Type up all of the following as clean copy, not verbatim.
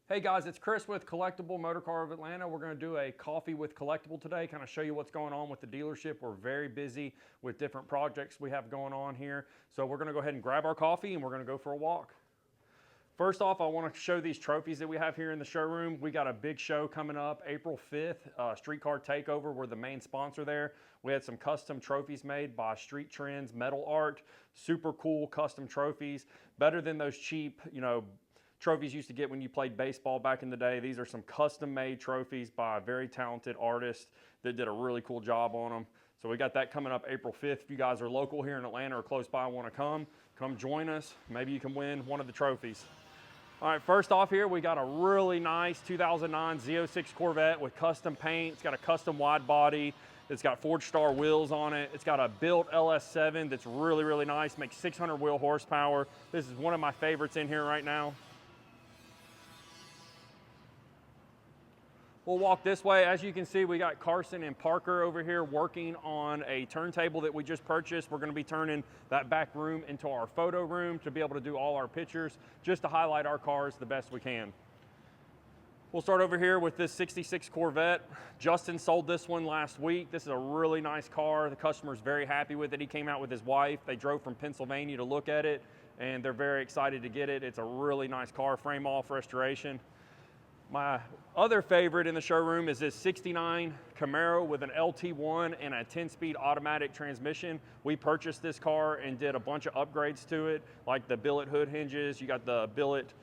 Hey guys, it's Chris with Collectible Motorcar of Atlanta. We're going to do a coffee with Collectible today, kind of show you what's going on with the dealership. We're very busy with different projects we have going on here. So we're going to go ahead and grab our coffee and we're going to go for a walk. First off, I want to show these trophies that we have here in the showroom. We got a big show coming up April 5th, Streetcar Takeover. We're the main sponsor there. We had some custom trophies made by Street Trends Metal Art. Super cool custom trophies. Better than those cheap, trophies you used to get when you played baseball back in the day. These are some custom made trophies by a very talented artist that did a really cool job on them. So we got that coming up April 5th. If you guys are local here in Atlanta or close by and want to come join us. Maybe you can win one of the trophies. All right, first off here, we got a really nice 2009 Z06 Corvette with custom paint. It's got a custom wide body. It's got Forged Star wheels on it. It's got a built LS7 that's really, really nice. Makes 600 wheel horsepower. This is one of my favorites in here right now. We'll walk this way. As you can see, we got Carson and Parker over here working on a turntable that we just purchased. We're going to be turning that back room into our photo room to be able to do all our pictures, just to highlight our cars the best we can. We'll start over here with this 66 Corvette. Justin sold this one last week. This is a really nice car. The customer's very happy with it. He came out with his wife. They drove from Pennsylvania to look at it, and they're very excited to get it. It's a really nice car, frame off restoration. My other favorite in the showroom is this 69 Camaro with an LT1 and a 10-speed automatic transmission. We purchased this car and did a bunch of upgrades to it, like the billet hood hinges. You got the billet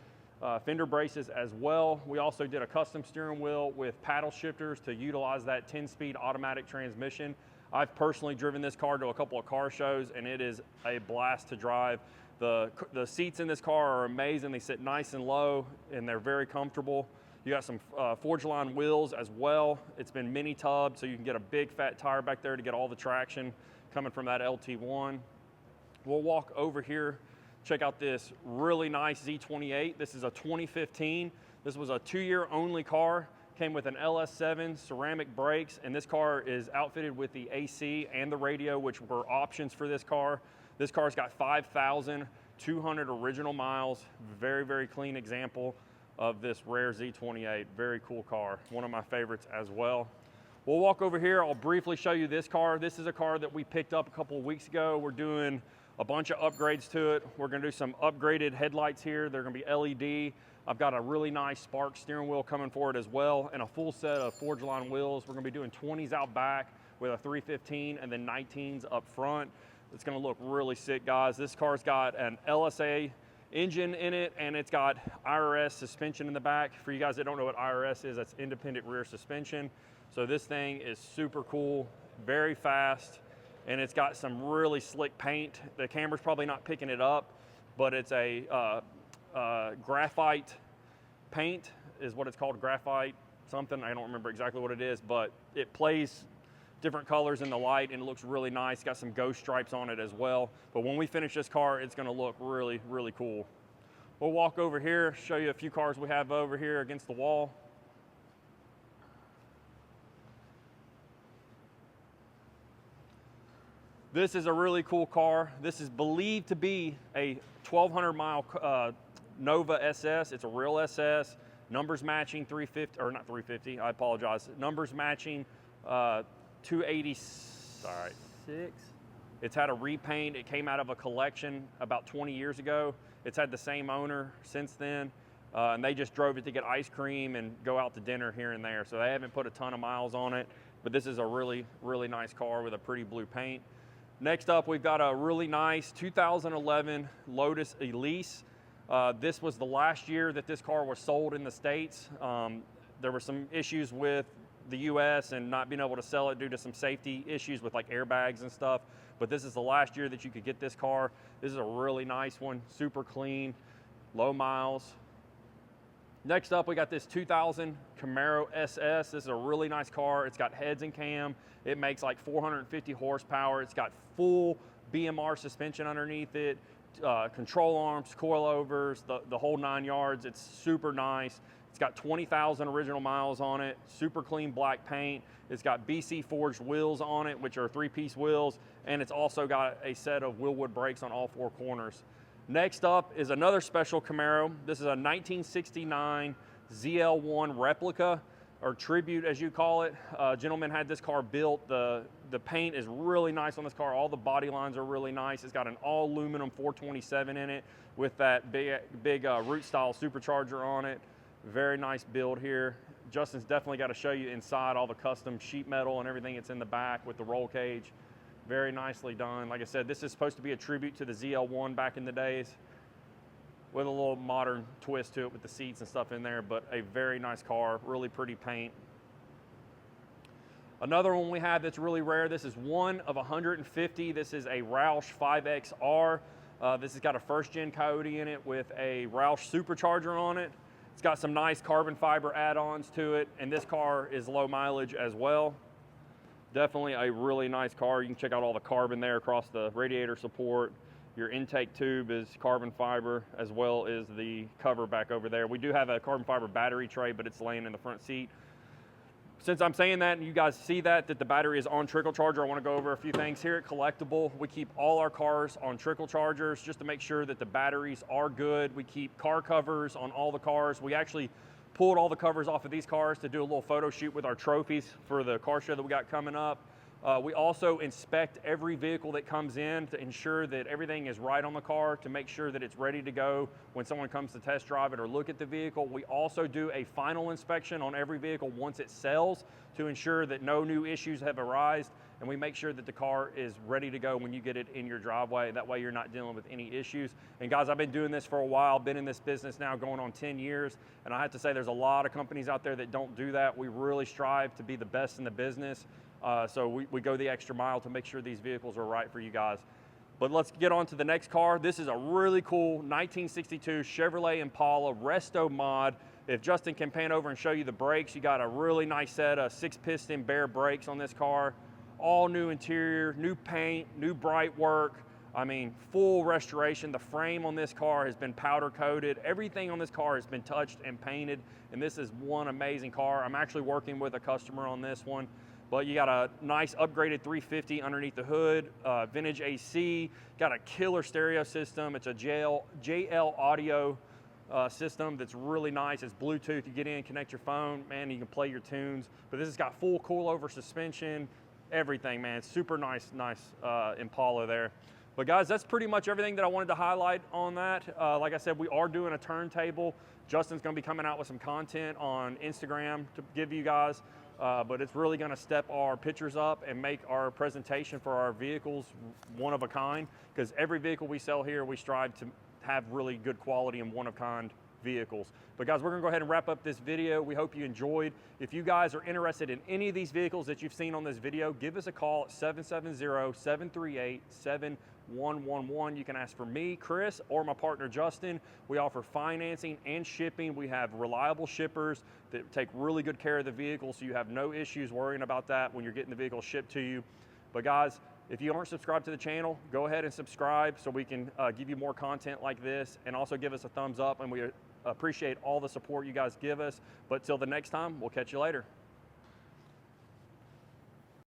fender braces as well. We also did a custom steering wheel with paddle shifters to utilize that 10-speed automatic transmission. I've personally driven this car to a couple of car shows, and it is a blast to drive. The seats in this car are amazing. They sit nice and low, and they're very comfortable. You got some Forge Line wheels as well. It's been mini tubbed, so you can get a big fat tire back there to get all the traction coming from that LT1. We'll walk over here, check out this really nice Z28. This is a 2015. This was a 2-year only car. Came with an LS7, ceramic brakes, and this car is outfitted with the AC and the radio, which were options for this car. This car's got 5,200 original miles. Very, very clean example of this rare Z28. Very cool car. One of my favorites as well. We'll walk over here. I'll briefly show you this car. This is a car that we picked up a couple of weeks ago. We're doing a bunch of upgrades to it. We're gonna do some upgraded headlights here. They're gonna be LED. I've got a really nice Spark steering wheel coming for it as well, and a full set of Forge Line wheels. We're gonna be doing 20s out back with a 315 and then 19s up front. It's gonna look really sick, guys. This car's got an LSA engine in it, and it's got IRS suspension in the back. For you guys that don't know what IRS is, that's independent rear suspension. So this thing is super cool, very fast, and it's got some really slick paint. The camera's probably not picking it up, but it's a graphite paint is what it's called, graphite something. I don't remember exactly what it is, but it plays different colors in the light and it looks really nice. Got some ghost stripes on it as well. But when we finish this car, it's gonna look really, really cool. We'll walk over here, show you a few cars we have over here against the wall. This is a really cool car. This is believed to be a 1,200 mile Nova SS. It's a real SS, numbers matching 350, or not 350, I apologize. Numbers matching 286. It's had a repaint. It came out of a collection about 20 years ago. It's had the same owner since then, and they just drove it to get ice cream and go out to dinner here and there. So they haven't put a ton of miles on it, but this is a really, really nice car with a pretty blue paint. Next up, we've got a really nice 2011 Lotus Elise. This was the last year that this car was sold in the States. There were some issues with the US and not being able to sell it due to some safety issues with like airbags and stuff. But this is the last year that you could get this car. This is a really nice one, super clean, low miles. Next up, we got this 2000 Camaro SS. This is a really nice car. It's got heads and cam. It makes like 450 horsepower. It's got full BMR suspension underneath it, control arms, coilovers, the whole 9 yards. It's super nice. It's got 20,000 original miles on it, super clean black paint. It's got BC forged wheels on it, which are 3-piece wheels, and it's also got a set of Willwood brakes on all 4 corners. Next up is another special Camaro. This is a 1969 ZL1 replica, or tribute as you call it. Gentleman had this car built. The paint is really nice on this car. All the body lines are really nice. It's got an all aluminum 427 in it with that big root style supercharger on it. Very nice build here. Justin's definitely got to show you inside all the custom sheet metal and everything that's in the back with the roll cage. Very nicely done. Like I said, this is supposed to be a tribute to the ZL1 back in the days, with a little modern twist to it with the seats and stuff in there, but a very nice car, really pretty paint. Another one we have that's really rare, this is one of 150. This is a Roush 5XR. This has got a first gen Coyote in it with a Roush supercharger on it. It's got some nice carbon fiber add-ons to it, and this car is low mileage as well. Definitely a really nice car. You can check out all the carbon there across the radiator support. Your intake tube is carbon fiber, as well as the cover back over there. We do have a carbon fiber battery tray, but it's laying in the front seat. Since I'm saying that and you guys see that the battery is on trickle charger, I want to go over a few things. Here at Collectible, we keep all our cars on trickle chargers just to make sure that the batteries are good. We keep car covers on all the cars. We actually pulled all the covers off of these cars to do a little photo shoot with our trophies for the car show that we got coming up. We also inspect every vehicle that comes in to ensure that everything is right on the car, to make sure that it's ready to go when someone comes to test drive it or look at the vehicle. We also do a final inspection on every vehicle once it sells to ensure that no new issues have arisen, and we make sure that the car is ready to go when you get it in your driveway. That way you're not dealing with any issues. And guys, I've been doing this for a while, been in this business now going on 10 years, and I have to say there's a lot of companies out there that don't do that. We really strive to be the best in the business. So we go the extra mile to make sure these vehicles are right for you guys. But let's get on to the next car. This is a really cool 1962 Chevrolet Impala Resto mod. If Justin can pan over and show you the brakes, you got a really nice set of 6-piston bare brakes on this car. All new interior, new paint, new bright work. I mean, full restoration. The frame on this car has been powder coated. Everything on this car has been touched and painted, and this is one amazing car. I'm actually working with a customer on this one. But you got a nice upgraded 350 underneath the hood, vintage AC, got a killer stereo system. It's a JL audio system that's really nice. It's Bluetooth. You get in, connect your phone, man, you can play your tunes. But this has got full coilover suspension, everything, man. It's super nice Impala there. But guys, that's pretty much everything that I wanted to highlight on that. Like I said, we are doing a turntable. Justin's gonna be coming out with some content on Instagram to give you guys. But it's really going to step our pictures up and make our presentation for our vehicles one of a kind, because every vehicle we sell here, we strive to have really good quality and one of a kind vehicles. But guys, we're going to go ahead and wrap up this video. We hope you enjoyed. If you guys are interested in any of these vehicles that you've seen on this video, give us a call at 770-738-7111. You can ask for me, Chris, or my partner, Justin. We offer financing and shipping. We have reliable shippers that take really good care of the vehicle, so you have no issues worrying about that when you're getting the vehicle shipped to you. But guys, if you aren't subscribed to the channel, go ahead and subscribe so we can give you more content like this, and also give us a thumbs up, and we appreciate all the support you guys give us. But till the next time, we'll catch you later.